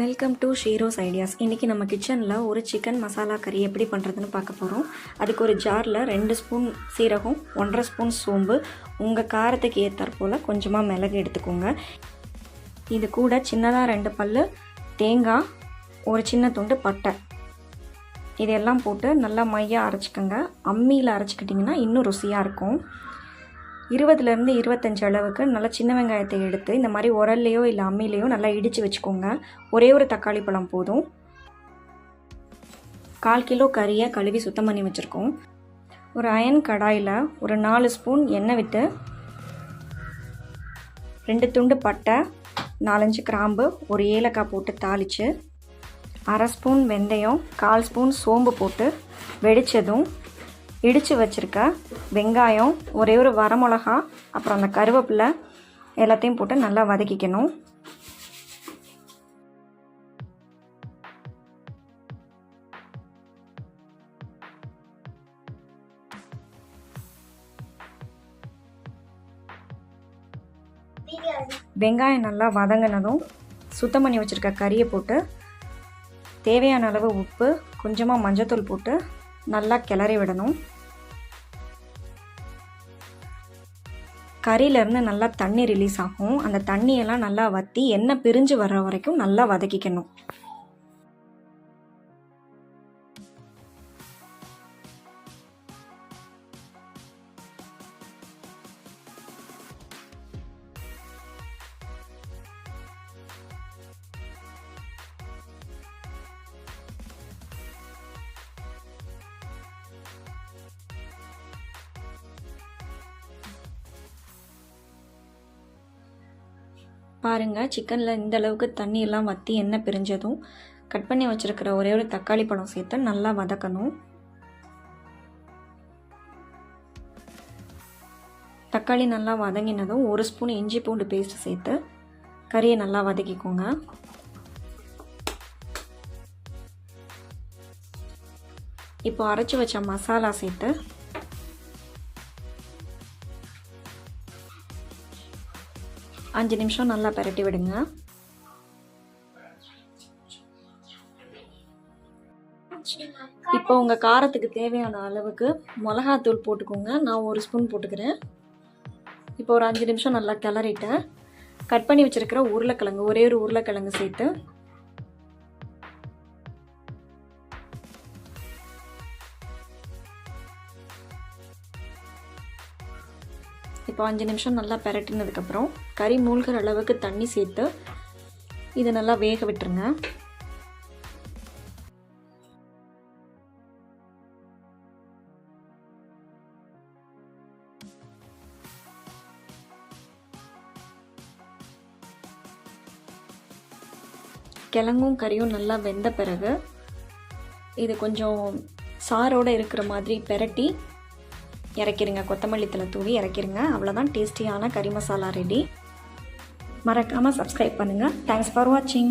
Welcome to ஷீரோஸ் ideas. இன்றைக்கி நம்ம கிச்சனில் ஒரு சிக்கன் மசாலா கறி எப்படி பண்ணுறதுன்னு பார்க்க போகிறோம். அதுக்கு ஒரு ஜாரில் 2 ஸ்பூன் சீரகம், 1.5 ஸ்பூன் சோம்பு, உங்கள் காரத்துக்கு ஏற்றாற்போல் கொஞ்சமாக மிளகு எடுத்துக்கோங்க. இது கூட சின்னதாக 2 பல் தேங்காய், ஒரு சின்ன துண்டு பட்டை, இதெல்லாம் போட்டு நல்லா மையாக அரைச்சிக்கோங்க. அம்மியில் அரைச்சிக்கிட்டிங்கன்னா இன்னும் ருசியாக இருக்கும். 20லேருந்து 25 அளவுக்கு நல்லா சின்ன வெங்காயத்தை எடுத்து இந்த மாதிரி உரல்லையோ இல்லை அம்மிலையோ நல்லா இடித்து வச்சுக்கோங்க. ஒரே ஒரு தக்காளி பழம் போதும். 1/4 கிலோ கறியை கழுவி சுத்தம் பண்ணி வச்சுருக்கோம். ஒரு அயன் கடாயில் ஒரு 4 ஸ்பூன் எண்ணெய் விட்டு 2 துண்டு பட்டை, 4-5 கிராம்பு, ஒரு ஏலக்காய் போட்டு தாளித்து 1/2 ஸ்பூன் வெந்தயம், 1/4 ஸ்பூன் சோம்பு போட்டு வெடித்ததும் இடித்து வச்சுருக்க வெங்காயம், ஒரே ஒரு வரமிளகா, அப்புறம் அந்த கருவேப்பிலை எல்லாத்தையும் போட்டு நல்லா வதக்கிக்கணும். வெங்காயம் நல்லா வதங்கினதும் சுத்தம் பண்ணி வச்சுருக்க கறியை போட்டு தேவையான அளவு உப்பு, கொஞ்சமாக மஞ்சத்தூள் போட்டு நல்லா கிளறி விடணும். கறியிலேருந்து நல்லா தண்ணி ரிலீஸ் ஆகும். அந்த தண்ணியெல்லாம் நல்லா வற்றி எண்ணெய் பிரிஞ்சு வர்ற வரைக்கும் நல்லா வதக்கிக்கணும். பாருங்கள், சிக்கனில் இந்த அளவுக்கு தண்ணியெல்லாம் வற்றி எண்ணெய் பிரிஞ்சதும் கட் பண்ணி வச்சுருக்கிற ஒரே ஒரு தக்காளி பழம் சேர்த்து நல்லா வதக்கணும். தக்காளி நல்லா வதங்கினதும் 1 ஸ்பூன் இஞ்சி பூண்டு பேஸ்ட் சேர்த்து கறியை நல்லா வதக்கிக்கோங்க. இப்போ அரைச்சி வச்ச மசாலா சேர்த்து அஞ்சு நிமிஷம் நல்லா பரட்டி விடுங்க. இப்போ உங்கள் காரத்துக்கு தேவையான அளவுக்கு மிளகாத்தூள் போட்டுக்கோங்க. நான் 1 ஸ்பூன் போட்டுக்கிறேன். இப்போ ஒரு 5 நிமிஷம் நல்லா கிளறிட்டேன். கட் பண்ணி வச்சுருக்கிற உருளைக்கிழங்கு, ஒரே ஒரு உருளைக்கிழங்கு சேர்த்து இப்போ 5 நிமிஷம் நல்லா பரட்டினதுக்கப்புறம் கறி மூழ்கிற அளவுக்கு தண்ணி சேர்த்து இதை நல்லா வேக விட்டுருங்க. கிழங்கும் கறியும் நல்லா வெந்த பிறகு இது கொஞ்சம் சாரோடு இருக்கிற மாதிரி பெரட்டி இறக்கிடுங்க. கொத்தமல்லி தழை தூவி இறக்கிடுங்க. அவ்வளோதான், டேஸ்டியான கறி மசாலா ரெடி. மறக்காமல் சப்ஸ்கிரைப் பண்ணுங்கள். தேங்க்ஸ் ஃபார் வாட்சிங்.